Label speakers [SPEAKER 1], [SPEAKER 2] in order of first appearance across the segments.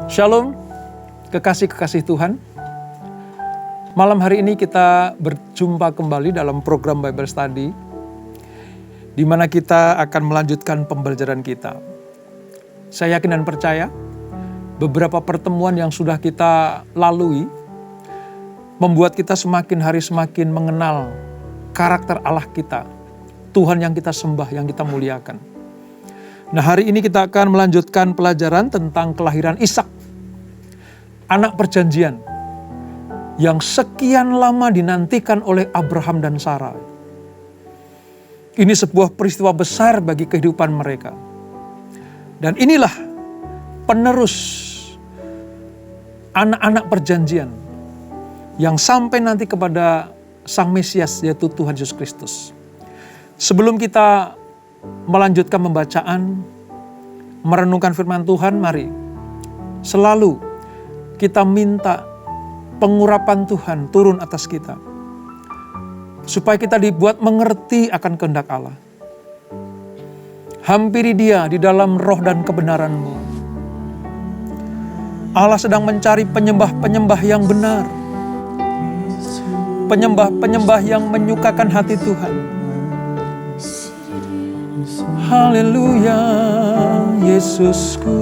[SPEAKER 1] Shalom, kekasih-kekasih Tuhan. Malam hari ini kita berjumpa kembali dalam program Bible Study, di mana kita akan melanjutkan pembelajaran kita. Saya yakin dan percaya, beberapa pertemuan yang sudah kita lalui, membuat kita semakin hari semakin mengenal karakter Allah kita, Tuhan yang kita sembah, yang kita muliakan. Nah, hari ini kita akan melanjutkan pelajaran tentang kelahiran Ishak, anak perjanjian yang sekian lama dinantikan oleh Abraham dan Sarah. Ini sebuah peristiwa besar bagi kehidupan mereka. Dan inilah penerus anak-anak perjanjian yang sampai nanti kepada Sang Mesias, yaitu Tuhan Yesus Kristus. Sebelum kita melanjutkan pembacaan, merenungkan firman Tuhan, mari selalu kita minta pengurapan Tuhan turun atas kita, supaya kita dibuat mengerti akan kehendak Allah. Hampiri Dia di dalam roh dan kebenaran-Mu. Allah sedang mencari penyembah-penyembah yang benar, penyembah-penyembah yang menyukakan hati Tuhan. Haleluya, Yesusku.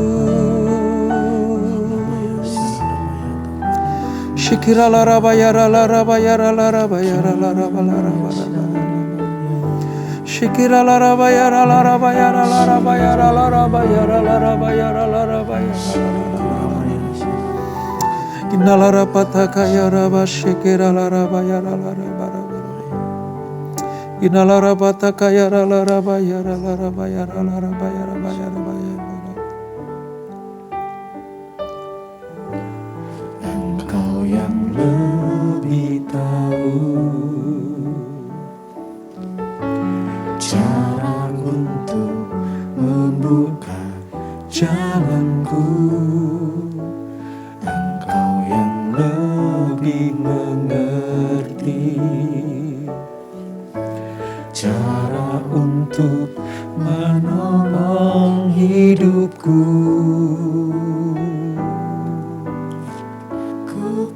[SPEAKER 1] Shikira la rabayara la rabayara la rabayara la rabayara la rabayara. Shikira la rabayara la rabayara la rabayara la rabayara la rabayara la rabayara. Inala rapata kaya raba shikira la rabayara la rabayara. Inala rapata kaya la rabayara la rabayara la rabayara la rabayara.
[SPEAKER 2] Yang lebih tahu cara untuk membuka jalanku. Engkau yang lebih mengerti cara untuk menolong hidupku.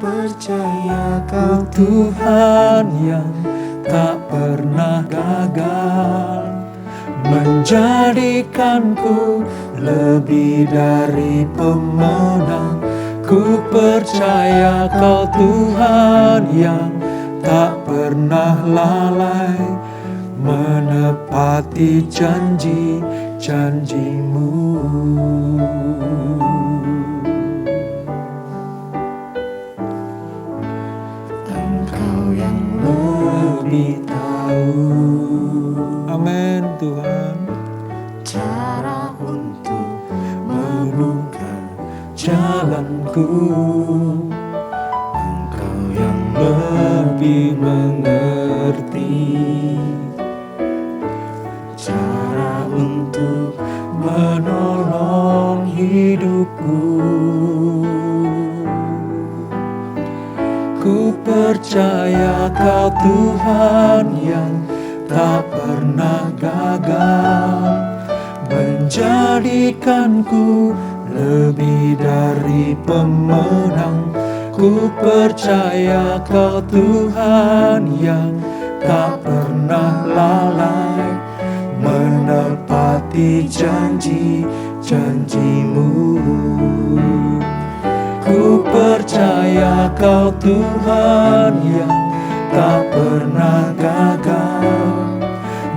[SPEAKER 2] Percaya Kau Tuhan yang tak pernah gagal, menjadikanku lebih dari pemenang. Ku percaya Kau Tuhan yang tak pernah lalai, menepati janji-janji-Mu. Lebih tahu,
[SPEAKER 1] Amin Tuhan,
[SPEAKER 2] cara untuk membuka jalanku. Engkau yang lebih mengerti cara untuk menolong hidupku. Ku percaya Kau Tuhan yang tak pernah gagal, menjadikanku lebih dari pemenang. Ku percaya Kau Tuhan yang tak pernah lalai, menepati janji-janji-Mu. Ku percaya Kau Tuhan yang tak pernah gagal,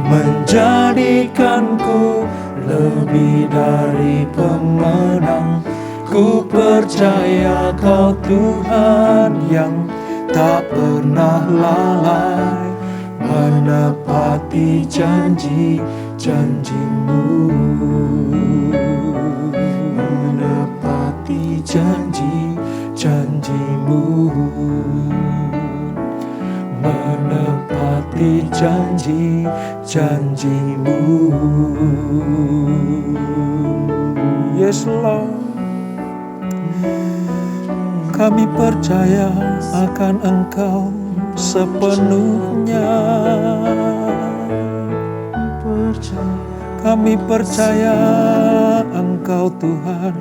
[SPEAKER 2] menjadikanku lebih dari pemenang. Ku percaya Kau Tuhan yang tak pernah lalai, menepati janji-janji-Mu. Menepati janji-janji-Mu, menepati janji-janji-Mu.
[SPEAKER 1] Yes Lord. Kami percaya akan Engkau sepenuhnya. Kami percaya Engkau Tuhan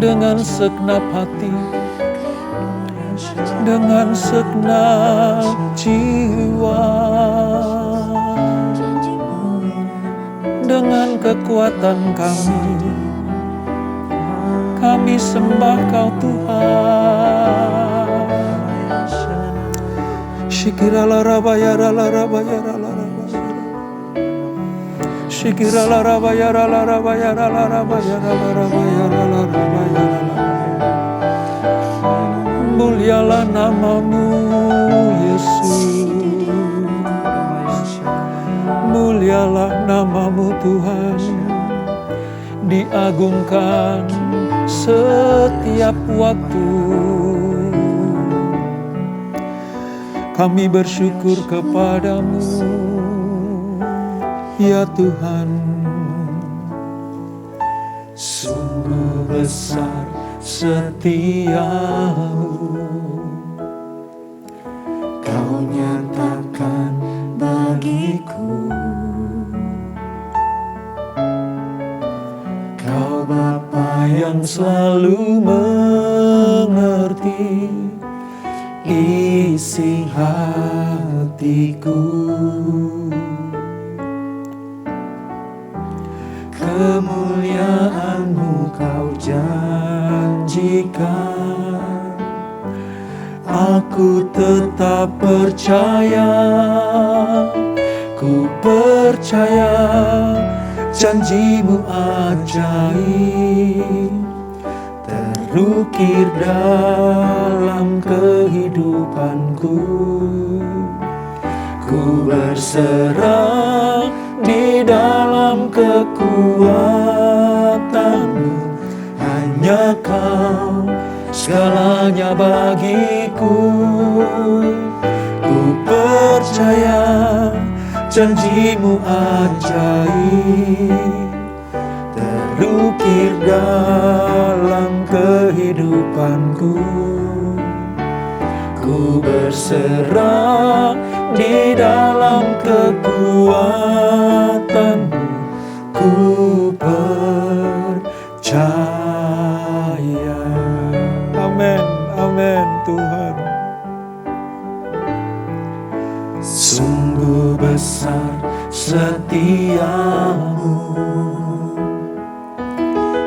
[SPEAKER 1] dengan segenap hati, dengan segenap jiwa, dengan kekuatan kami sembah Kau Tuhan. Shikirala rabayara la rabayara la rabayara, Shikirala rabayara la rabayara la rabayara la rabayara la rabayara la. Mulialah namamu Yesus, mulialah namamu Tuhan, diagungkan setiap waktu. Kami bersyukur kepadamu ya Tuhan. Sungguh besar setiamu, Kau nyatakan bagiku. Kau Bapa yang selalu mengerti isi hatiku. Kemuliaan-Mu Kau janjikan, aku tetap percaya, ku percaya janji-Mu ajaib terukir dalam kehidupanku. Ku berserah di dalam kekuatan-Mu, hanya Kau segalanya bagiku. Ku percaya janji-Mu ajaib terukir dalam kehidupanku. Ku berserah di dalam kekuatan-Mu, ku percaya. Amin, amin Tuhan. Sungguh besar setiamu,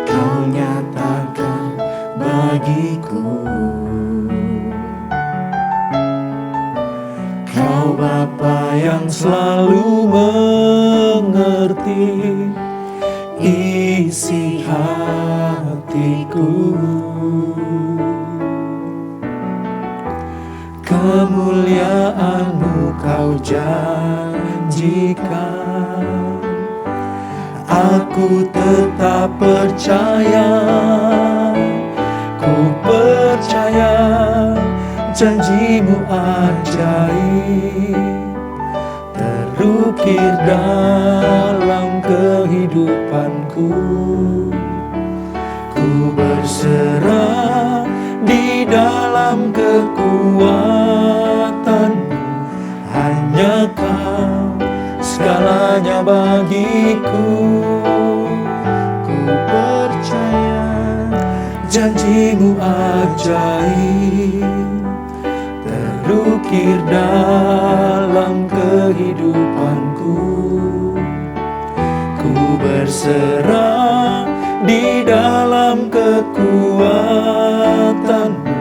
[SPEAKER 1] Kau nyatakan bagiku. Kau Bapa yang selalu mengerti isi hatiku. Kemuliaan-Mu Kau janjikan, aku tetap percaya, ku percaya janji-Mu ajaib terukir dalam kehidupanku. Ku berserah di dalam kekuatan-Mu, hanya Kau segalanya bagiku. Ku percaya janji-Mu ajaib terukir dalam kehidupanku. Ku berserah di dalam kekuatan-Mu,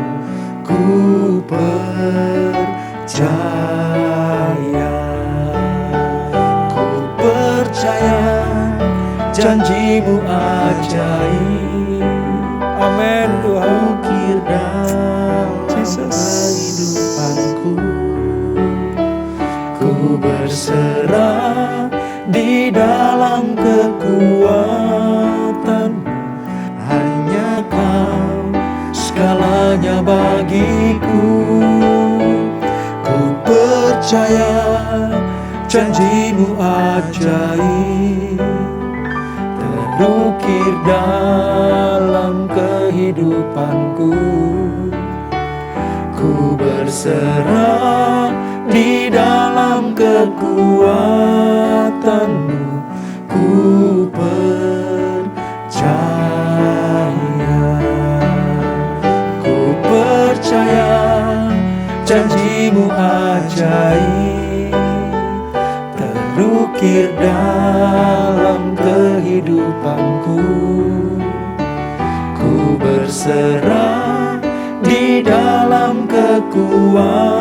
[SPEAKER 1] ku percaya. Ku percaya janji-Mu ajaib. Amin Tuhan. Ukir dalam kehidupanku. Ku berserah di dalam kekuatan-Mu, hanya Kau segalanya bagiku. Ku percaya janji-Mu ajaib terukir dalam kehidupanku. Ku berserah di dalam kekuatan-Mu, ku percaya.
[SPEAKER 2] janjimu ajaib terukir dalam kehidupanku. Ku berserah di dalam kekuatanmu,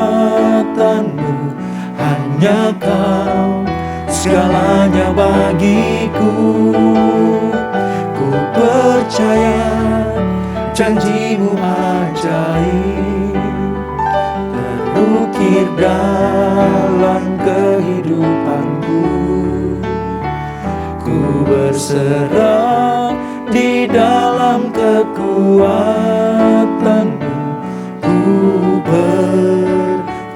[SPEAKER 2] hanya Kau segalanya bagiku. Ku percaya janjimu ajaib terukir dalam kehidupanku. Ku berserah di dalam kekuatanmu. Ku percaya.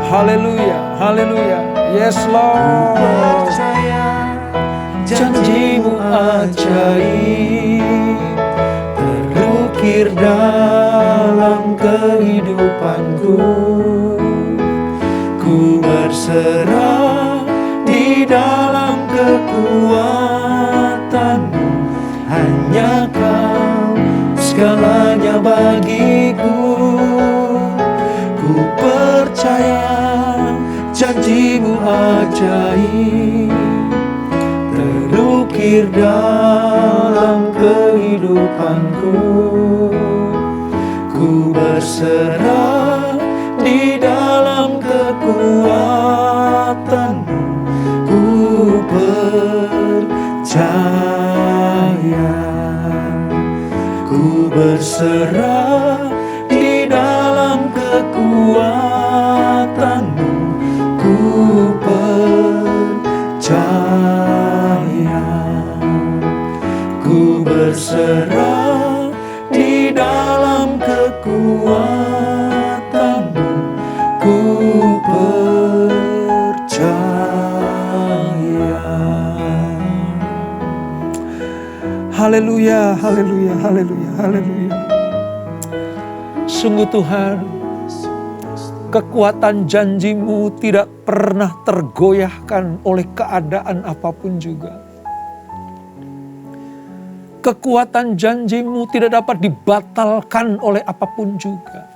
[SPEAKER 1] Haleluya, haleluya. Yes Lord.
[SPEAKER 2] Percaya janjimu ajaib terukir dalam kehidupanku. Ku berserah di dalam kekuatanmu, hanya Kau segalanya bagiku. Ku percaya janjimu ajaib terukir dalam kehidupanku. Ku berserah di dalam kekuatanmu. Ku percaya. Ku berserah di dalam kekuatanmu. Ku percaya. Ku berserah di dalam kekuatanmu. Ku percaya.
[SPEAKER 1] Haleluya, haleluya, haleluya, haleluya. Sungguh Tuhan, kekuatan janjimu tidak pernah tergoyahkan oleh keadaan apapun juga. Kekuatan janjimu tidak dapat dibatalkan oleh apapun juga.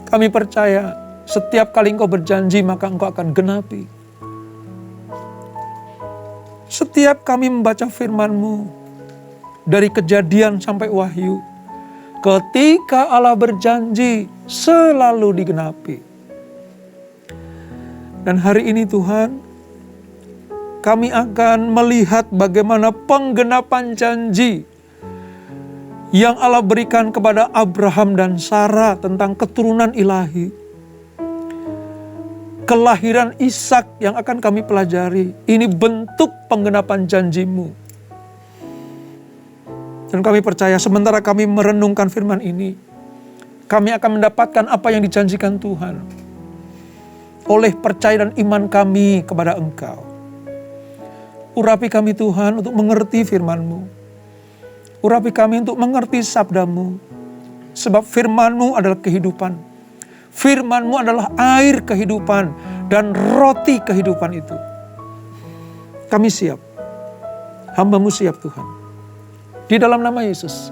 [SPEAKER 1] Kami percaya setiap kali Engkau berjanji maka Engkau akan genapi. Setiap kami membaca firman-Mu dari Kejadian sampai Wahyu, ketika Allah berjanji selalu digenapi. Dan hari ini Tuhan, kami akan melihat bagaimana penggenapan janji yang Allah berikan kepada Abraham dan Sarah tentang keturunan ilahi. Kelahiran Ishak yang akan kami pelajari, ini bentuk penggenapan janjimu. Dan kami percaya sementara kami merenungkan firman ini, kami akan mendapatkan apa yang dijanjikan Tuhan. Oleh percaya dan iman kami kepada Engkau. Urapi kami Tuhan untuk mengerti firman-Mu. Urapi kami untuk mengerti sabda-Mu. Sebab firman-Mu adalah kehidupan. Firman-Mu adalah air kehidupan dan roti kehidupan itu. Kami siap. Hamba-Mu siap Tuhan. Di dalam nama Yesus.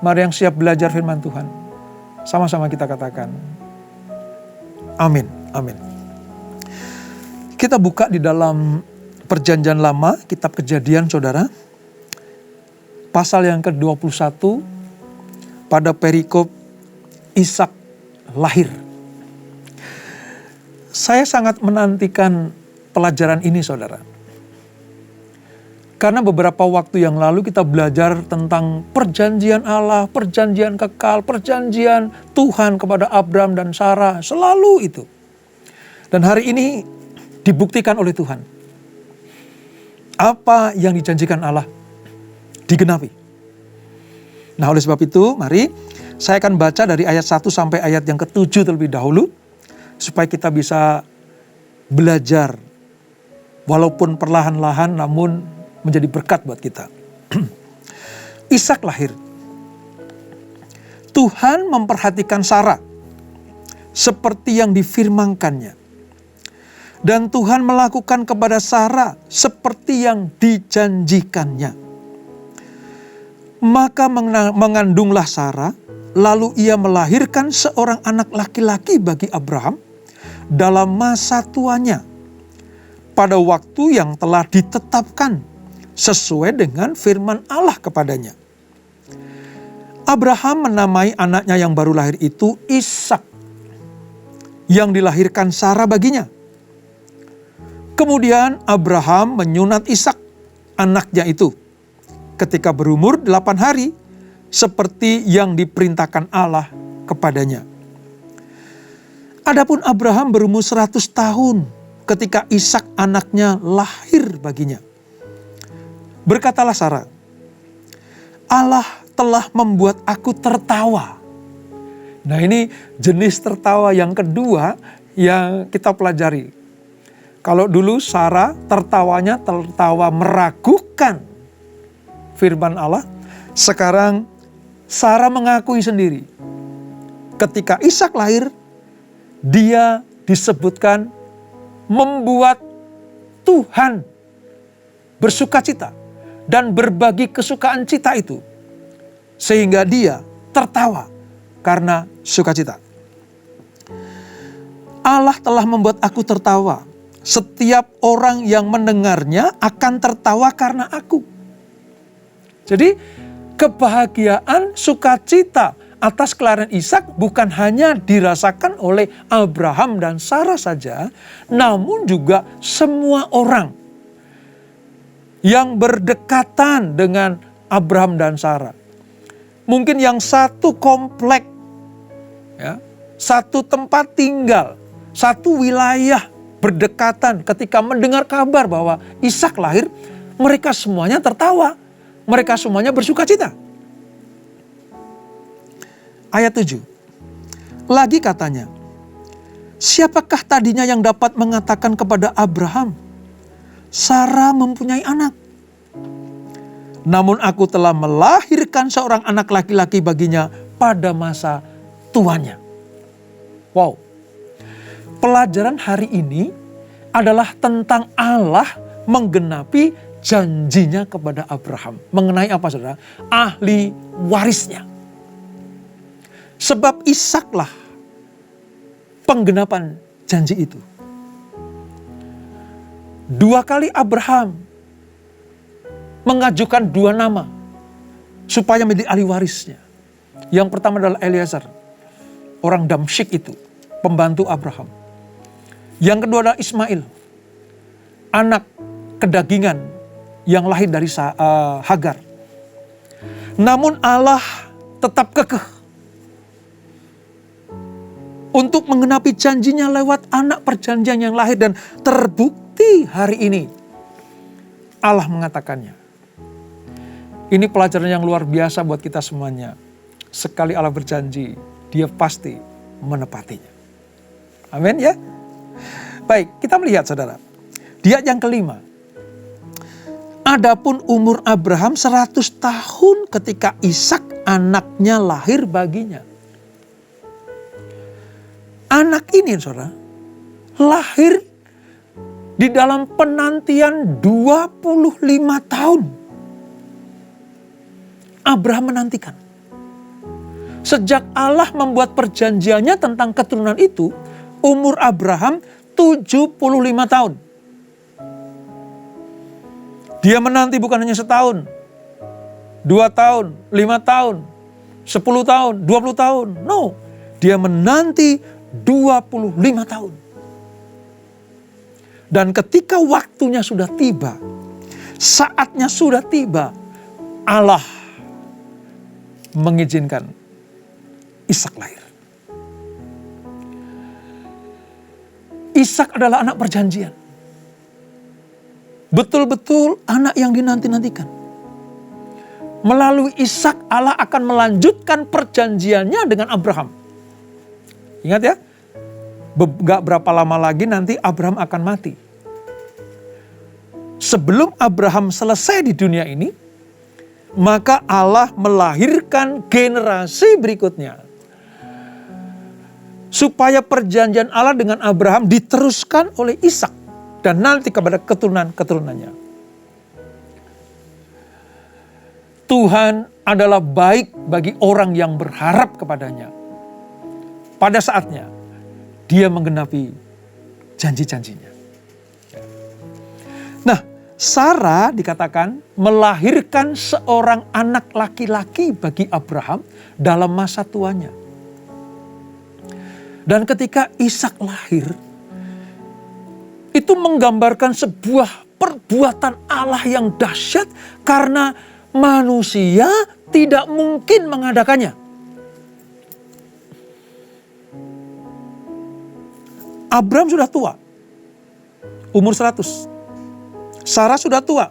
[SPEAKER 1] Mari yang siap belajar firman Tuhan. Sama-sama kita katakan. Amin. Amin. Kita buka di dalam Perjanjian Lama, kitab Kejadian Saudara. Pasal yang ke-21 pada perikop Ishak lahir. Saya sangat menantikan pelajaran ini Saudara. Karena beberapa waktu yang lalu kita belajar tentang perjanjian Allah, perjanjian kekal, perjanjian Tuhan kepada Abraham dan Sarah. Selalu itu. Dan hari ini dibuktikan oleh Tuhan. Apa yang dijanjikan Allah digenapi. Nah oleh sebab itu mari saya akan baca dari ayat 1 sampai ayat yang ke-7 terlebih dahulu. Supaya kita bisa belajar. Walaupun perlahan-lahan namun menjadi berkat buat kita. Ishak lahir. Tuhan memperhatikan Sarah. Seperti yang difirmankannya. Dan Tuhan melakukan kepada Sarah seperti yang dijanjikannya. Maka mengandunglah Sarah, lalu ia melahirkan seorang anak laki-laki bagi Abraham dalam masa tuanya, pada waktu yang telah ditetapkan sesuai dengan firman Allah kepadanya. Abraham menamai anaknya yang baru lahir itu Ishak, yang dilahirkan Sarah baginya. Kemudian Abraham menyunat Ishak, anaknya itu, ketika berumur 8 hari, seperti yang diperintahkan Allah kepadanya. Adapun Abraham berumur 100 tahun ketika Ishak anaknya lahir baginya. Berkatalah Sarah, Allah telah membuat aku tertawa. Nah, ini jenis tertawa yang kedua yang kita pelajari. Kalau dulu Sarah tertawanya tertawa meragukan firman Allah, sekarang Sarah mengakui sendiri. Ketika Ishak lahir, dia disebutkan membuat Tuhan bersukacita dan berbagi kesukaan cita itu. Sehingga dia tertawa karena sukacita. Allah telah membuat aku tertawa. Setiap orang yang mendengarnya akan tertawa karena aku. Jadi kebahagiaan, sukacita atas kelahiran Ishak bukan hanya dirasakan oleh Abraham dan Sarah saja, namun juga semua orang yang berdekatan dengan Abraham dan Sarah. Mungkin yang satu komplek, ya, satu tempat tinggal, satu wilayah berdekatan, ketika mendengar kabar bahwa Ishak lahir, mereka semuanya tertawa. Mereka semuanya bersukacita. Ayat 7. Lagi katanya, siapakah tadinya yang dapat mengatakan kepada Abraham, Sarah mempunyai anak? Namun aku telah melahirkan seorang anak laki-laki baginya pada masa tuanya. Wow. Pelajaran hari ini adalah tentang Allah menggenapi janjinya kepada Abraham. Mengenai apa, saudara? Ahli warisnya. Sebab Ishaklah penggenapan janji itu. 2 kali Abraham mengajukan 2 nama supaya menjadi ahli warisnya. Yang pertama adalah Eliezer, orang Damsyik itu, pembantu Abraham. Yang kedua adalah Ismail, anak kedagingan yang lahir dari Hagar. Namun Allah tetap kekeh untuk menggenapi janjinya lewat anak perjanjian yang lahir, dan terbukti hari ini Allah mengatakannya. Ini pelajaran yang luar biasa buat kita semuanya. Sekali Allah berjanji, Dia pasti menepatinya. Amin ya. Baik, kita melihat saudara. Di ayat yang kelima. Adapun umur Abraham 100 tahun ketika Ishak anaknya lahir baginya. Anak ini saudara, lahir di dalam penantian 25 tahun. Abraham menantikan. Sejak Allah membuat perjanjiannya tentang keturunan itu, umur Abraham 75 tahun. Dia menanti bukan hanya setahun, 2 tahun, 5 tahun, 10 tahun, 20 tahun. No, dia menanti 25 tahun. Dan ketika waktunya sudah tiba, saatnya sudah tiba, Allah mengizinkan Ishak lahir. Ishak adalah anak perjanjian. Betul-betul anak yang dinanti-nantikan. Melalui Ishak Allah akan melanjutkan perjanjiannya dengan Abraham. Ingat ya, gak berapa lama lagi nanti Abraham akan mati. Sebelum Abraham selesai di dunia ini, maka Allah melahirkan generasi berikutnya. Supaya perjanjian Allah dengan Abraham diteruskan oleh Ishak dan nanti kepada keturunan-keturunannya. Tuhan adalah baik bagi orang yang berharap kepadanya. Pada saatnya, dia menggenapi janji-janjinya. Nah, Sarah dikatakan melahirkan seorang anak laki-laki bagi Abraham dalam masa tuanya. Dan ketika Ishak lahir, itu menggambarkan sebuah perbuatan Allah yang dahsyat karena manusia tidak mungkin mengadakannya. Abraham sudah tua, umur 100. Sarah sudah tua,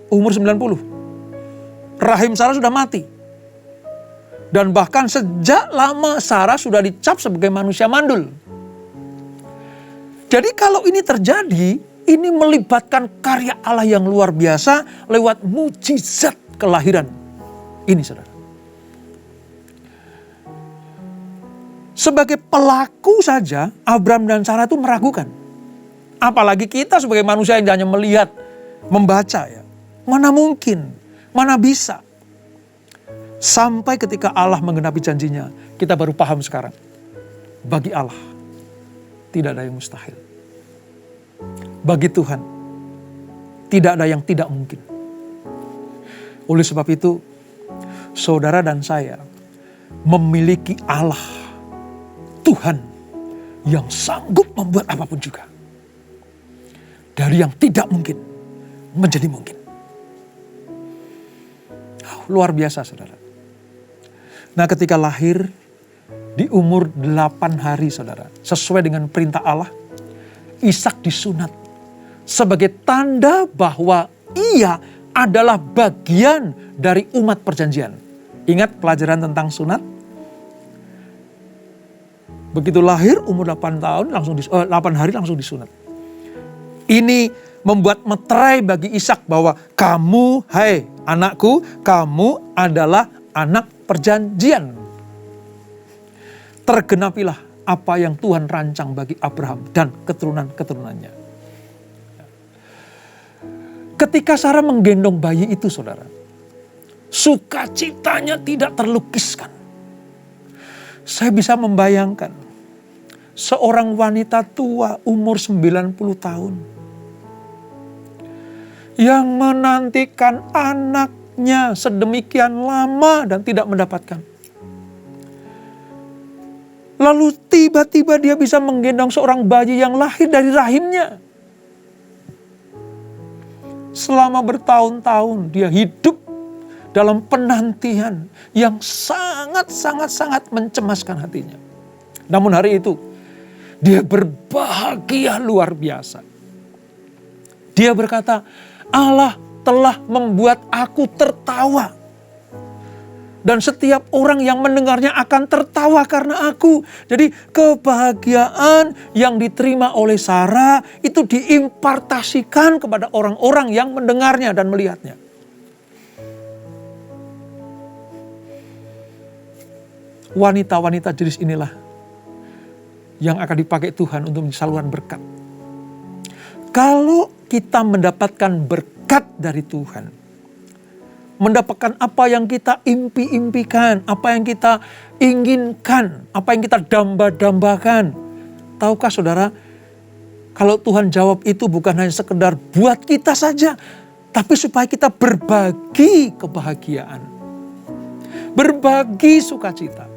[SPEAKER 1] umur 90. Rahim Sarah sudah mati. Dan bahkan sejak lama Sarah sudah dicap sebagai manusia mandul. Jadi kalau ini terjadi, ini melibatkan karya Allah yang luar biasa lewat mujizat kelahiran. Ini saudara. Sebagai pelaku saja, Abraham dan Sarah itu meragukan. Apalagi kita sebagai manusia yang hanya melihat, membaca ya. Mana mungkin, mana bisa. Sampai ketika Allah menggenapi janjinya, kita baru paham sekarang. Bagi Allah, tidak ada yang mustahil. Bagi Tuhan, tidak ada yang tidak mungkin. Oleh sebab itu, saudara dan saya memiliki Allah, Tuhan yang sanggup membuat apapun juga. Dari yang tidak mungkin menjadi mungkin. Luar biasa saudara. Nah ketika lahir di umur 8 hari saudara. Sesuai dengan perintah Allah. Ishak disunat. Sebagai tanda bahwa ia adalah bagian dari umat perjanjian. Ingat pelajaran tentang sunat? Begitu lahir umur 8 hari langsung disunat. Ini membuat meterai bagi Ishak bahwa kamu, hai anakku, kamu adalah anak perjanjian. Tergenapilah apa yang Tuhan rancang bagi Abraham dan keturunan-keturunannya. Ketika Sarah menggendong bayi itu saudara, sukacitanya tidak terlukiskan. Saya bisa membayangkan seorang wanita tua umur 90 tahun yang menantikan anaknya sedemikian lama dan tidak mendapatkan. Lalu tiba-tiba dia bisa menggendong seorang bayi yang lahir dari rahimnya. Selama bertahun-tahun dia hidup dalam penantian yang sangat mencemaskan hatinya. Namun hari itu dia berbahagia luar biasa. Dia berkata, Allah telah membuat aku tertawa. Dan setiap orang yang mendengarnya akan tertawa karena aku. Jadi kebahagiaan yang diterima oleh Sarah itu diimpartasikan kepada orang-orang yang mendengarnya dan melihatnya. Wanita-wanita jenis inilah yang akan dipakai Tuhan untuk menjadi saluran berkat. Kalau kita mendapatkan berkat dari Tuhan, mendapatkan apa yang kita impi-impikan, apa yang kita inginkan, apa yang kita damba-dambakan. Tahukah saudara, kalau Tuhan jawab itu bukan hanya sekedar buat kita saja, tapi supaya kita berbagi kebahagiaan, berbagi sukacita.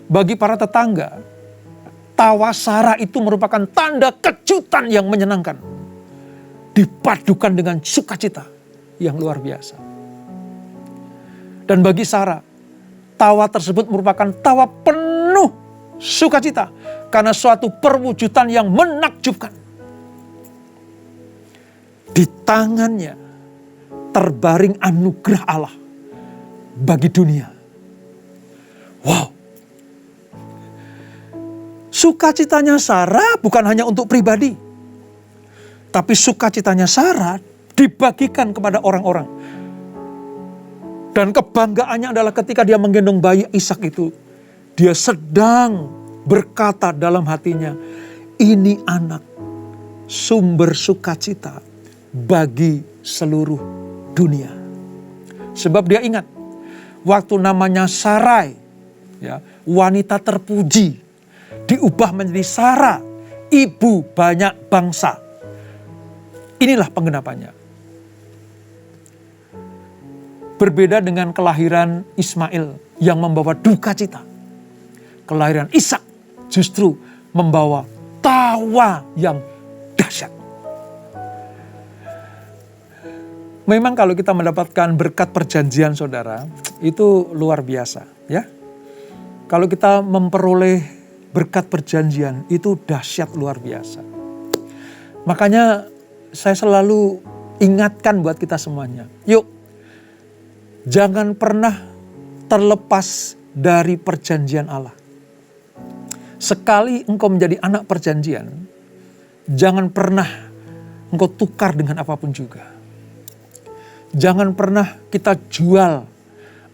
[SPEAKER 1] Bagi para tetangga, tawa Sarah itu merupakan tanda kejutan yang menyenangkan. Dipadukan dengan sukacita yang luar biasa. Dan bagi Sarah, tawa tersebut merupakan tawa penuh sukacita. Karena suatu perwujudan yang menakjubkan. Di tangannya terbaring anugerah Allah bagi dunia. Wow. Sukacitanya Sarah bukan hanya untuk pribadi. Tapi sukacitanya Sarah dibagikan kepada orang-orang. Dan kebanggaannya adalah ketika dia menggendong bayi Ishak itu. Dia sedang berkata dalam hatinya, ini anak sumber sukacita bagi seluruh dunia. Sebab dia ingat, waktu namanya Sarai, ya, wanita terpuji, diubah menjadi Sara, ibu banyak bangsa. Inilah penggenapannya. Berbeda dengan kelahiran Ismail yang membawa duka cita. Kelahiran Ishak justru membawa tawa yang dahsyat. Memang kalau kita mendapatkan berkat perjanjian saudara, itu luar biasa ya. Kalau kita memperoleh berkat perjanjian, itu dahsyat luar biasa. Makanya saya selalu ingatkan buat kita semuanya. Yuk, jangan pernah terlepas dari perjanjian Allah. Sekali engkau menjadi anak perjanjian, jangan pernah engkau tukar dengan apapun juga. Jangan pernah kita jual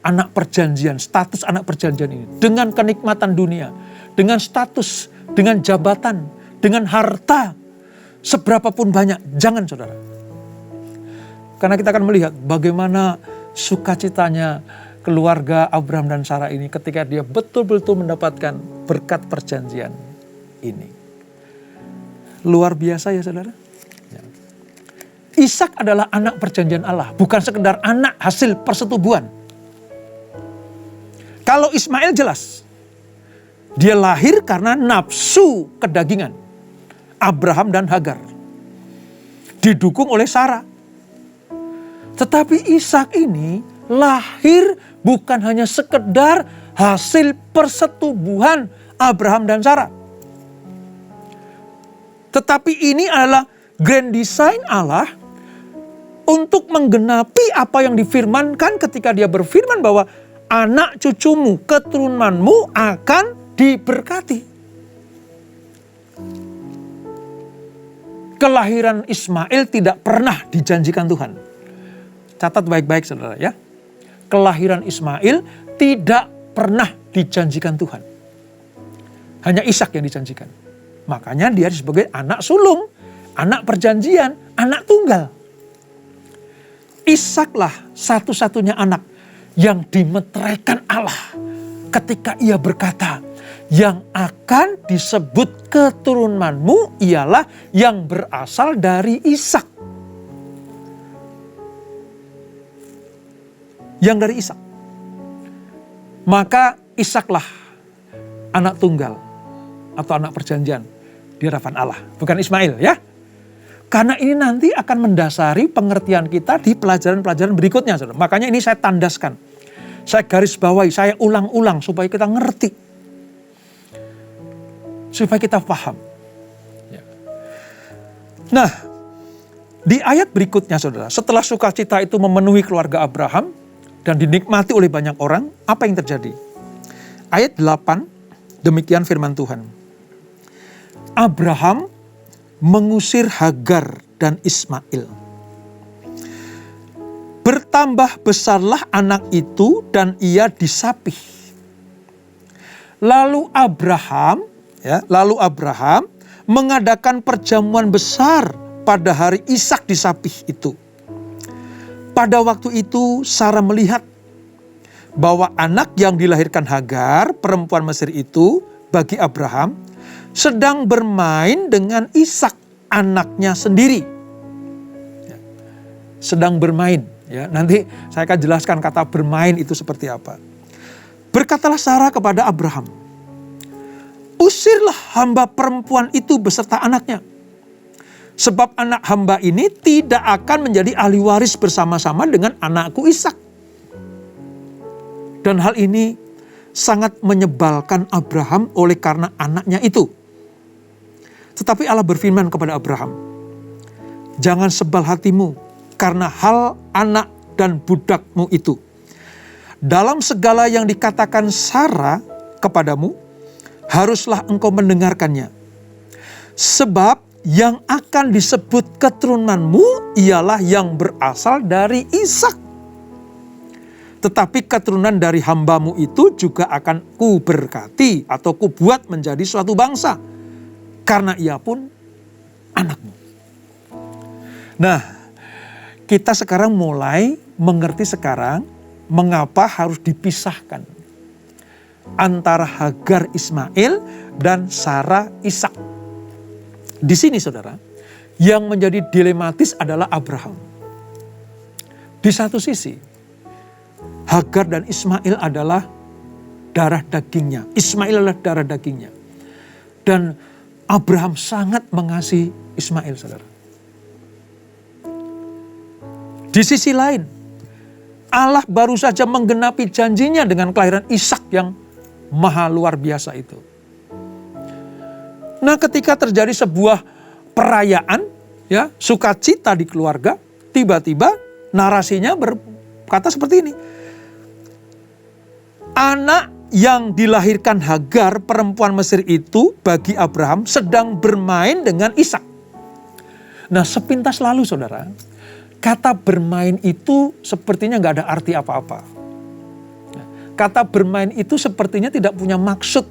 [SPEAKER 1] anak perjanjian, status anak perjanjian ini. Dengan kenikmatan dunia, dengan status, dengan jabatan, dengan harta, seberapapun banyak. Jangan saudara. Karena kita akan melihat bagaimana sukacitanya keluarga Abraham dan Sarah ini ketika dia betul-betul mendapatkan berkat perjanjian ini. Luar biasa ya saudara. Ishak adalah anak perjanjian Allah, bukan sekedar anak hasil persetubuhan. Kalau Ismail jelas, dia lahir karena nafsu kedagingan. Abraham dan Hagar. Didukung oleh Sarah. Tetapi Ishak ini lahir bukan hanya sekedar hasil persetubuhan Abraham dan Sarah. Tetapi ini adalah grand design Allah untuk menggenapi apa yang difirmankan ketika dia berfirman bahwa anak cucumu, keturunanmu akan diberkati. Kelahiran Ismail tidak pernah dijanjikan Tuhan. Catat baik-baik saudara ya. Kelahiran Ismail tidak pernah dijanjikan Tuhan. Hanya Ishak yang dijanjikan. Makanya dia sebagai anak sulung, anak perjanjian, anak tunggal. Ishaklah satu-satunya anak yang dimeteraikan Allah ketika ia berkata, yang akan disebut keturunanmu ialah yang berasal dari Ishak. Yang dari Ishak. Maka Ishaklah anak tunggal atau anak perjanjian di hadapan Allah, bukan Ismail ya. Karena ini nanti akan mendasari pengertian kita di pelajaran-pelajaran berikutnya. Saudara. Makanya ini saya tandaskan. Saya garis bawahi, saya ulang-ulang supaya kita ngerti. Supaya kita paham. Ya. Nah, di ayat berikutnya saudara, setelah sukacita itu memenuhi keluarga Abraham dan dinikmati oleh banyak orang, apa yang terjadi? Ayat 8, demikian firman Tuhan. Abraham mengusir Hagar dan Ismail. Bertambah besarlah anak itu dan ia disapih. Lalu Abraham mengadakan perjamuan besar pada hari Ishak disapih itu. Pada waktu itu Sarah melihat bahwa anak yang dilahirkan Hagar, perempuan Mesir itu, bagi Abraham, sedang bermain dengan Ishak anaknya sendiri. Ya. Sedang bermain. Ya. Nanti saya akan jelaskan kata bermain itu seperti apa. Berkatalah Sarah kepada Abraham, usirlah hamba perempuan itu beserta anaknya. Sebab anak hamba ini tidak akan menjadi ahli waris bersama-sama dengan anakku Ishak. Dan hal ini sangat menyebalkan Abraham oleh karena anaknya itu. Tetapi Allah berfirman kepada Abraham, jangan sebal hatimu karena hal anak dan budakmu itu. Dalam segala yang dikatakan Sarah kepadamu, haruslah engkau mendengarkannya. Sebab yang akan disebut keturunanmu ialah yang berasal dari Ishak. Tetapi keturunan dari hambamu itu juga akan kuberkati atau kubuat menjadi suatu bangsa. Karena ia pun anakmu. Nah, kita sekarang mulai mengerti sekarang mengapa harus dipisahkan antara Hagar Ismail dan Sarah Ishak. Di sini saudara, yang menjadi dilematis adalah Abraham. Di satu sisi, Hagar dan Ismail adalah darah dagingnya. Ismail adalah darah dagingnya. Dan Abraham sangat mengasihi Ismail, saudara. Di sisi lain, Allah baru saja menggenapi janjinya dengan kelahiran Ishak yang maha luar biasa itu. Nah, ketika terjadi sebuah perayaan, ya, sukacita di keluarga, tiba-tiba narasinya berkata seperti ini. Anak yang dilahirkan Hagar, perempuan Mesir itu, bagi Abraham sedang bermain dengan Ishak. Nah, sepintas lalu saudara, kata bermain itu sepertinya nggak ada arti apa-apa. Kata bermain itu sepertinya tidak punya maksud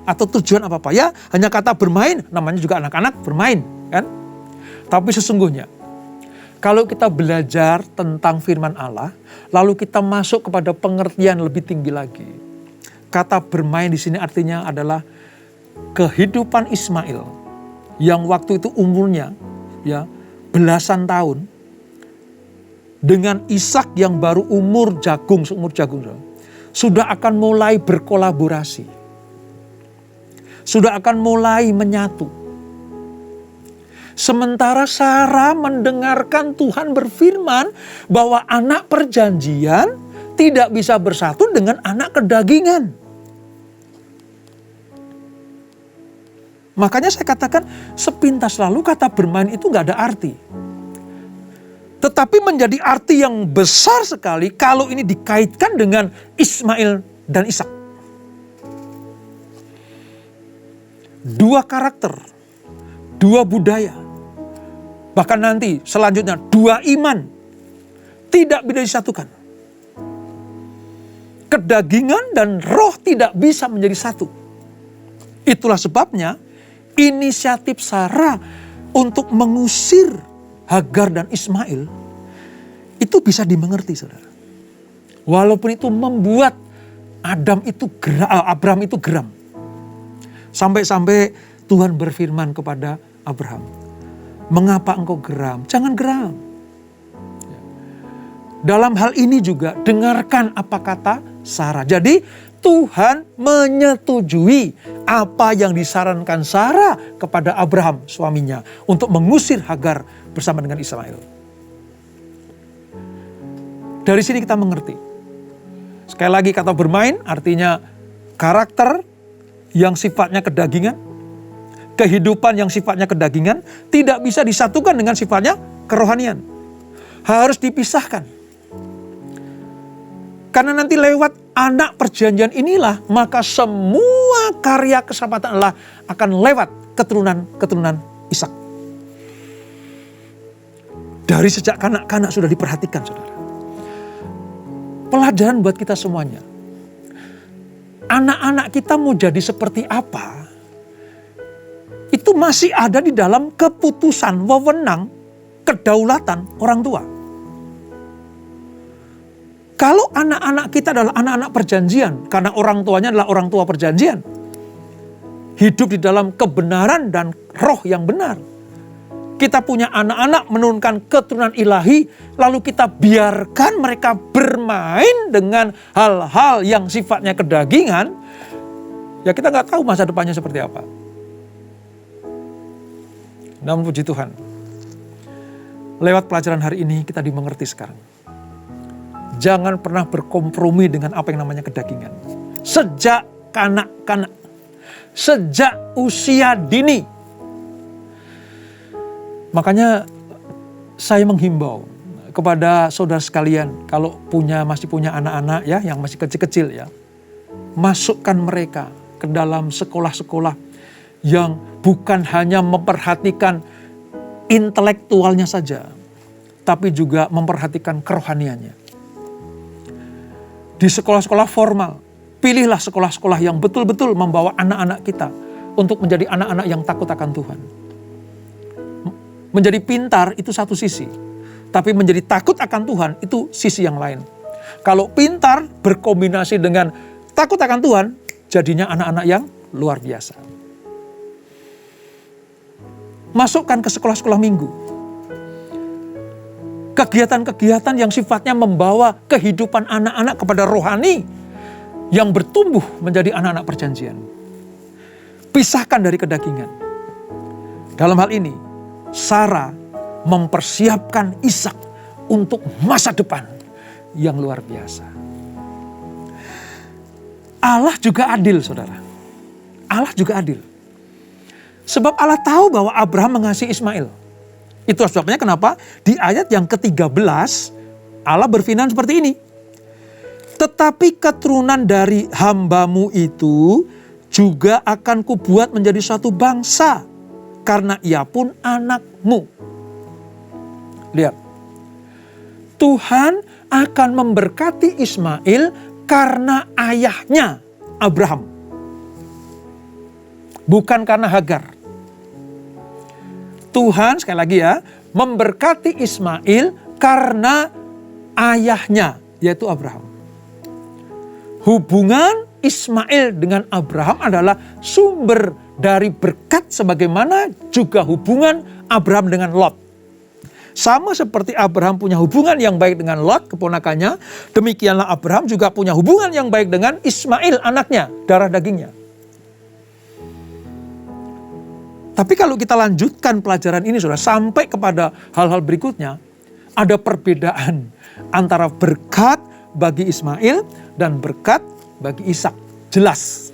[SPEAKER 1] atau tujuan apa-apa. Ya, hanya kata bermain, namanya juga anak-anak bermain, kan? Tapi sesungguhnya, kalau kita belajar tentang firman Allah, lalu kita masuk kepada pengertian lebih tinggi lagi. Kata bermain di sini artinya adalah kehidupan Ismail yang waktu itu umurnya ya belasan tahun dengan Ishak yang baru seumur jagung, sudah akan mulai berkolaborasi. Sudah akan mulai menyatu. Sementara Sarah mendengarkan Tuhan berfirman bahwa anak perjanjian tidak bisa bersatu dengan anak kedagingan. Makanya saya katakan sepintas lalu kata bermain itu gak ada arti. Tetapi menjadi arti yang besar sekali kalau ini dikaitkan dengan Ismail dan Ishak. Dua karakter, dua budaya, bahkan nanti selanjutnya dua iman tidak bisa disatukan. Kedagingan dan roh tidak bisa menjadi satu. Itulah sebabnya inisiatif Sarah untuk mengusir Hagar dan Ismail itu bisa dimengerti, saudara. Walaupun itu membuat Abraham itu geram. Sampai-sampai Tuhan berfirman kepada Abraham, mengapa engkau geram? Jangan geram. Dalam hal ini juga dengarkan apa kata Sarah. Jadi Tuhan menyetujui apa yang disarankan Sarah kepada Abraham suaminya untuk mengusir Hagar bersama dengan Ismail. Dari sini kita mengerti. Sekali lagi kata bermain artinya karakter yang sifatnya kedagingan, kehidupan yang sifatnya kedagingan tidak bisa disatukan dengan sifatnya kerohanian. Harus dipisahkan. Karena nanti lewat anak perjanjian inilah maka semua karya keselamatan Allah akan lewat keturunan Ishak. Dari sejak kanak-kanak sudah diperhatikan, saudara. Pelajaran buat kita semuanya. Anak-anak kita mau jadi seperti apa, itu masih ada di dalam keputusan, wewenang, kedaulatan orang tua. Kalau anak-anak kita adalah anak-anak perjanjian, karena orang tuanya adalah orang tua perjanjian, hidup di dalam kebenaran dan roh yang benar. Kita punya anak-anak menurunkan keturunan ilahi, lalu kita biarkan mereka bermain dengan hal-hal yang sifatnya kedagingan, ya kita nggak tahu masa depannya seperti apa. Namun puji Tuhan, lewat pelajaran hari ini kita dimengerti sekarang. Jangan pernah berkompromi dengan apa yang namanya kedagingan. Sejak kanak-kanak, sejak usia dini. Makanya saya menghimbau kepada saudara sekalian, kalau masih punya anak-anak ya yang masih kecil-kecil ya, masukkan mereka ke dalam sekolah-sekolah yang bukan hanya memperhatikan intelektualnya saja, tapi juga memperhatikan kerohaniannya. Di sekolah-sekolah formal, pilihlah sekolah-sekolah yang betul-betul membawa anak-anak kita untuk menjadi anak-anak yang takut akan Tuhan. Menjadi pintar itu satu sisi, tapi menjadi takut akan Tuhan, itu sisi yang lain. Kalau pintar berkombinasi dengan takut akan Tuhan, jadinya anak-anak yang luar biasa. Masukkan ke sekolah-sekolah minggu. Kegiatan-kegiatan yang sifatnya membawa kehidupan anak-anak kepada rohani yang bertumbuh menjadi anak-anak perjanjian. Pisahkan dari kedagingan. Dalam hal ini, Sarah mempersiapkan Ishak untuk masa depan yang luar biasa. Allah juga adil, saudara. Allah juga adil. Sebab Allah tahu bahwa Abraham mengasihi Ismail. Itu sebabnya kenapa di ayat yang ke-13 Allah berfirman seperti ini. Tetapi keturunan dari hambamu itu juga akan kubuat menjadi suatu bangsa, karena ia pun anakmu. Lihat. Tuhan akan memberkati Ismail karena ayahnya Abraham. Bukan karena Hagar. Tuhan sekali lagi ya, memberkati Ismail karena ayahnya, yaitu Abraham. Hubungan Ismail dengan Abraham adalah sumber dari berkat, sebagaimana juga hubungan Abraham dengan Lot. Sama seperti Abraham punya hubungan yang baik dengan Lot, keponakannya, demikianlah Abraham juga punya hubungan yang baik dengan Ismail, anaknya, darah dagingnya. Tapi kalau kita lanjutkan pelajaran ini, saudara, sampai kepada hal-hal berikutnya, ada perbedaan antara berkat bagi Ismail dan berkat bagi Ishak. Jelas.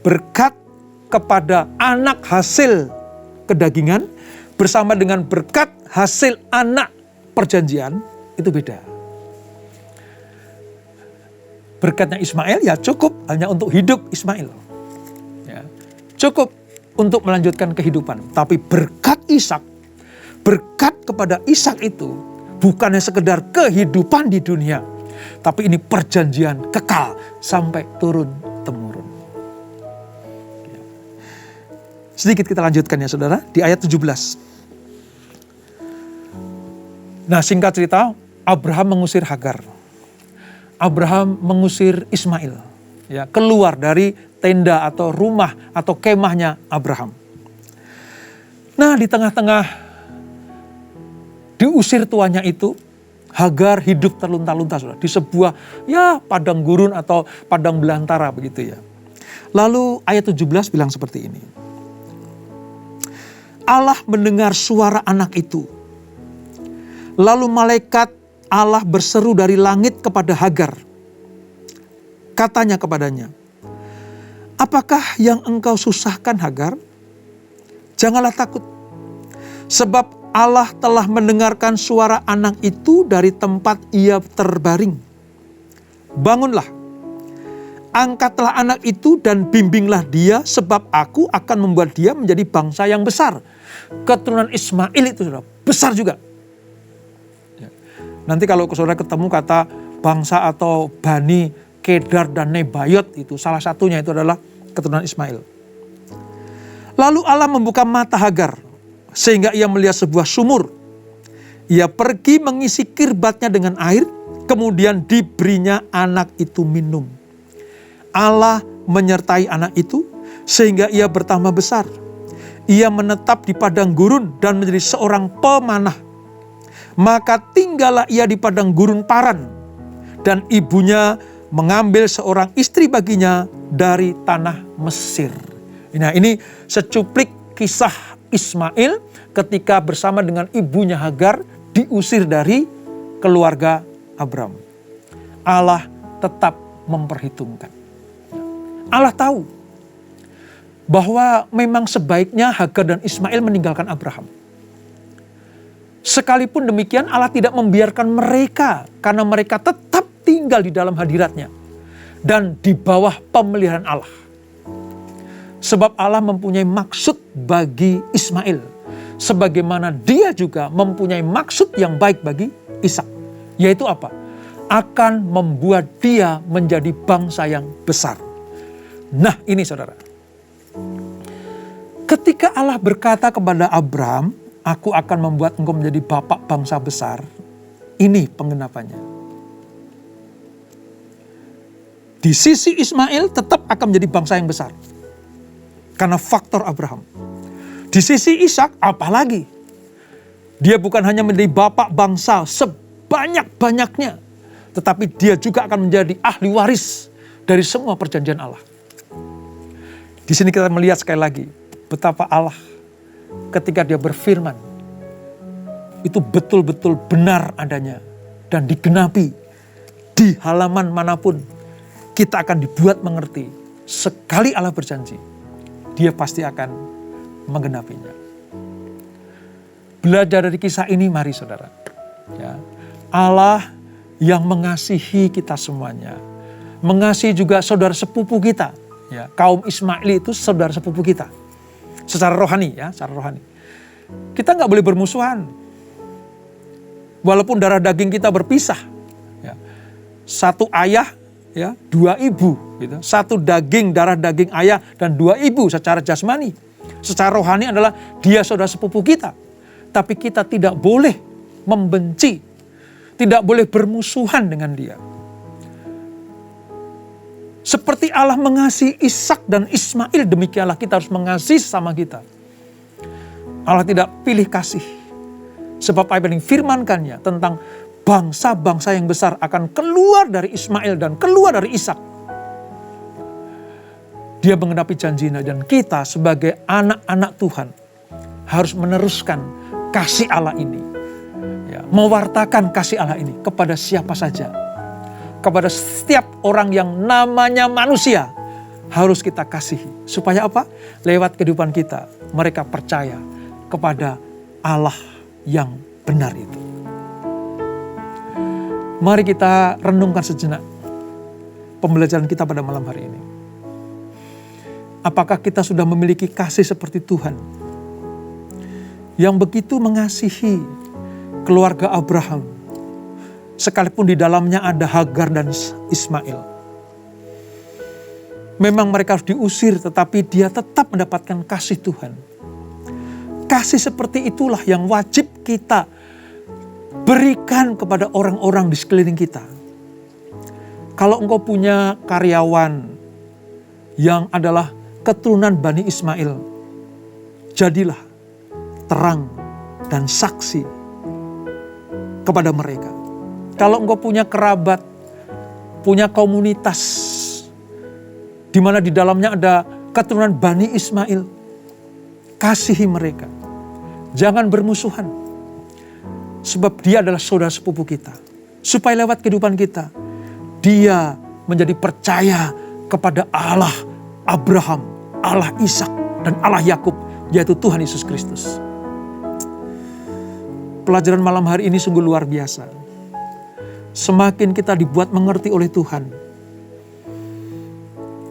[SPEAKER 1] Berkat kepada anak hasil kedagingan bersama dengan berkat hasil anak perjanjian itu beda. Berkatnya Ismail ya cukup hanya untuk hidup Ismail. Ya, cukup untuk melanjutkan kehidupan. Tapi berkat Ishak, berkat kepada Ishak itu bukannya sekedar kehidupan di dunia, tapi ini perjanjian kekal sampai turun-temurun. Sedikit kita lanjutkan ya saudara, di ayat 17. Nah, singkat cerita, Abraham mengusir Hagar. Abraham mengusir Ismail, ya, keluar dari tenda atau rumah atau kemahnya Abraham. Nah, di tengah-tengah diusir tuannya itu, Hagar hidup terlunta-lunta di sebuah padang gurun atau padang belantara begitu ya. Lalu ayat 17 bilang seperti ini. Allah mendengar suara anak itu. Lalu malaikat Allah berseru dari langit kepada Hagar. Katanya kepadanya, apakah yang engkau susahkan Hagar? Janganlah takut. Sebab Allah telah mendengarkan suara anak itu dari tempat ia terbaring. Bangunlah, angkatlah anak itu dan bimbinglah dia, sebab aku akan membuat dia menjadi bangsa yang besar. Keturunan Ismail itu sudah besar juga. Nanti kalau saudara ketemu kata bangsa atau Bani Kedar dan Nebayot, itu salah satunya itu adalah keturunan Ismail. Lalu Allah membuka mata Hagar sehingga ia melihat sebuah sumur. Ia pergi mengisi kirbatnya dengan air, kemudian diberinya anak itu minum. Allah menyertai anak itu sehingga ia bertambah besar. Ia menetap di padang gurun dan menjadi seorang pemanah. Maka tinggallah ia di padang gurun Paran, dan ibunya mengambil seorang istri baginya dari tanah Mesir. Nah, ini secuplik kisah Ismail ketika bersama dengan ibunya Hagar diusir dari keluarga Abraham. Allah tetap memperhitungkan. Allah tahu bahwa memang sebaiknya Hagar dan Ismail meninggalkan Abraham. Sekalipun demikian Allah tidak membiarkan mereka, karena mereka tetap tinggal di dalam hadiratnya dan di bawah pemeliharaan Allah. Sebab Allah mempunyai maksud bagi Ismail, sebagaimana dia juga mempunyai maksud yang baik bagi Ishak. Yaitu apa? Akan membuat dia menjadi bangsa yang besar. Nah ini saudara, ketika Allah berkata kepada Abraham Aku akan membuat engkau menjadi bapak bangsa besar. Ini penggenapannya. Di sisi Ismail tetap akan menjadi bangsa yang besar. Karena faktor Abraham. Di sisi Ishak apalagi. Dia bukan hanya menjadi bapak bangsa sebanyak-banyaknya. Tetapi dia juga akan menjadi ahli waris dari semua perjanjian Allah. Di sini kita melihat sekali lagi betapa Allah ketika dia berfirman itu betul-betul benar adanya dan digenapi di halaman manapun kita akan dibuat mengerti sekali Allah berjanji dia pasti akan menggenapinya. Belajar dari kisah ini mari saudara, ya, Allah yang mengasihi kita semuanya, mengasihi juga saudara sepupu kita. Ya, kaum Ismaili itu saudara sepupu kita. Secara rohani ya, secara rohani. Kita nggak boleh bermusuhan. Walaupun darah daging kita berpisah. Ya. Satu ayah, ya, dua ibu. Gitu. Satu daging, darah daging ayah dan dua ibu secara jasmani. Secara rohani adalah dia saudara sepupu kita. Tapi kita tidak boleh membenci. Tidak boleh bermusuhan dengan dia. Seperti Allah mengasihi Ishak dan Ismail, demikianlah kita harus mengasihi sesama kita. Allah tidak pilih kasih. Sebab apa yang difirmankannya tentang bangsa-bangsa yang besar akan keluar dari Ismail dan keluar dari Ishak. Dia menggenapi janjinya dan kita sebagai anak-anak Tuhan harus meneruskan kasih Allah ini. Ya, mewartakan kasih Allah ini kepada siapa saja. Kepada setiap orang yang namanya manusia harus kita kasihi. Supaya apa? Lewat kehidupan kita mereka percaya kepada Allah yang benar itu. Mari kita renungkan sejenak pembelajaran kita pada malam hari ini. Apakah kita sudah memiliki kasih seperti Tuhan yang begitu mengasihi keluarga Abraham? Sekalipun di dalamnya ada Hagar dan Ismail. Memang mereka harus diusir, tetapi dia tetap mendapatkan kasih Tuhan. Kasih seperti itulah yang wajib kita berikan kepada orang-orang di sekeliling kita. Kalau engkau punya karyawan yang adalah keturunan Bani Ismail, jadilah terang dan saksi kepada mereka. Kalau engkau punya kerabat, punya komunitas, di mana di dalamnya ada keturunan Bani Ismail, kasihi mereka. Jangan bermusuhan. Sebab dia adalah saudara sepupu kita. Supaya lewat kehidupan kita, dia menjadi percaya kepada Allah Abraham, Allah Ishak, dan Allah Yakub, yaitu Tuhan Yesus Kristus. Pelajaran malam hari ini sungguh luar biasa. Semakin kita dibuat mengerti oleh Tuhan,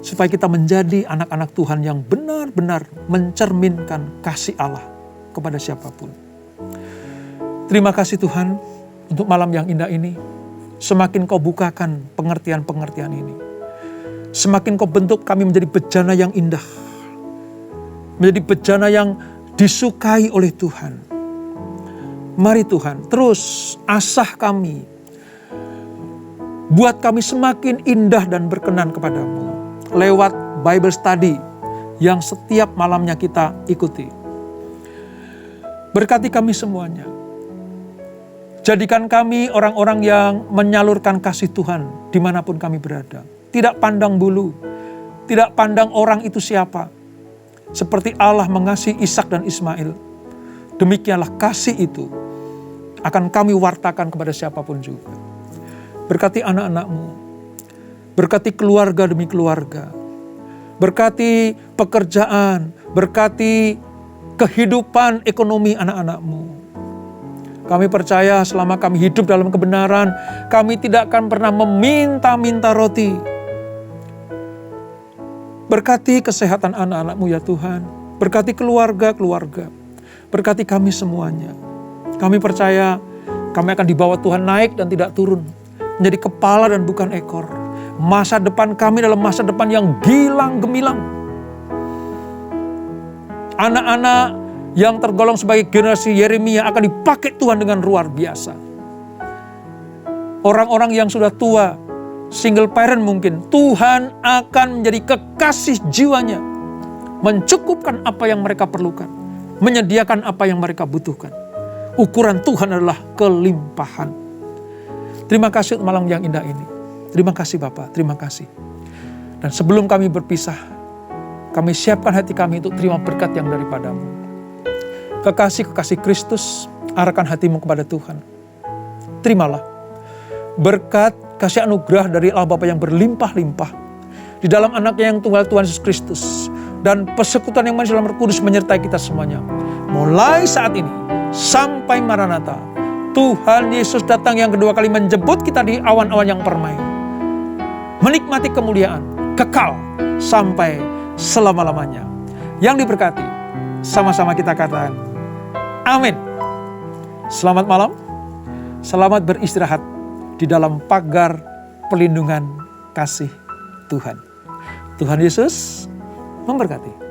[SPEAKER 1] supaya kita menjadi anak-anak Tuhan yang benar-benar mencerminkan kasih Allah kepada siapapun. Terima kasih Tuhan untuk malam yang indah ini. Semakin kau bukakan pengertian-pengertian ini, semakin kau bentuk kami menjadi bejana yang indah, menjadi bejana yang disukai oleh Tuhan. Mari Tuhan, terus asah kami, buat kami semakin indah dan berkenan kepadamu. Lewat Bible Study yang setiap malamnya kita ikuti. Berkati kami semuanya. Jadikan kami orang-orang yang menyalurkan kasih Tuhan dimanapun kami berada. Tidak pandang bulu, tidak pandang orang itu siapa. Seperti Allah mengasihi Ishak dan Ismail, demikianlah kasih itu akan kami wartakan kepada siapapun juga. Berkati anak-anak-mu, berkati keluarga demi keluarga, berkati pekerjaan, berkati kehidupan ekonomi anak-anak-mu. Kami percaya selama kami hidup dalam kebenaran, kami tidak akan pernah meminta-minta roti. Berkati kesehatan anak-anak-mu ya Tuhan, berkati keluarga-keluarga, berkati kami semuanya. Kami percaya kami akan dibawa Tuhan naik dan tidak turun, menjadi kepala dan bukan ekor. Masa depan kami adalah masa depan yang gilang gemilang. Anak-anak yang tergolong sebagai generasi Yeremia akan dipakai Tuhan dengan luar biasa. Orang-orang yang sudah tua, single parent mungkin, Tuhan akan menjadi kekasih jiwanya, mencukupkan apa yang mereka perlukan, menyediakan apa yang mereka butuhkan. Ukuran Tuhan adalah kelimpahan. Terima kasih malam yang indah ini. Terima kasih Bapak, terima kasih. Dan sebelum kami berpisah, kami siapkan hati kami untuk terima berkat yang daripadamu. Kekasih-kekasih Kristus, arahkan hatimu kepada Tuhan. Terimalah berkat kasih anugerah dari Allah Bapa yang berlimpah-limpah di dalam anaknya yang tunggal Tuhan Yesus Kristus, dan persekutuan yang manis dalam Roh Kudus menyertai kita semuanya. Mulai saat ini sampai Maranatha, Tuhan Yesus datang yang kedua kali menjemput kita di awan-awan yang permai. Menikmati kemuliaan kekal sampai selama-lamanya. Yang diberkati, sama-sama kita katakan amin. Selamat malam, selamat beristirahat di dalam pagar perlindungan kasih Tuhan. Tuhan Yesus memberkati.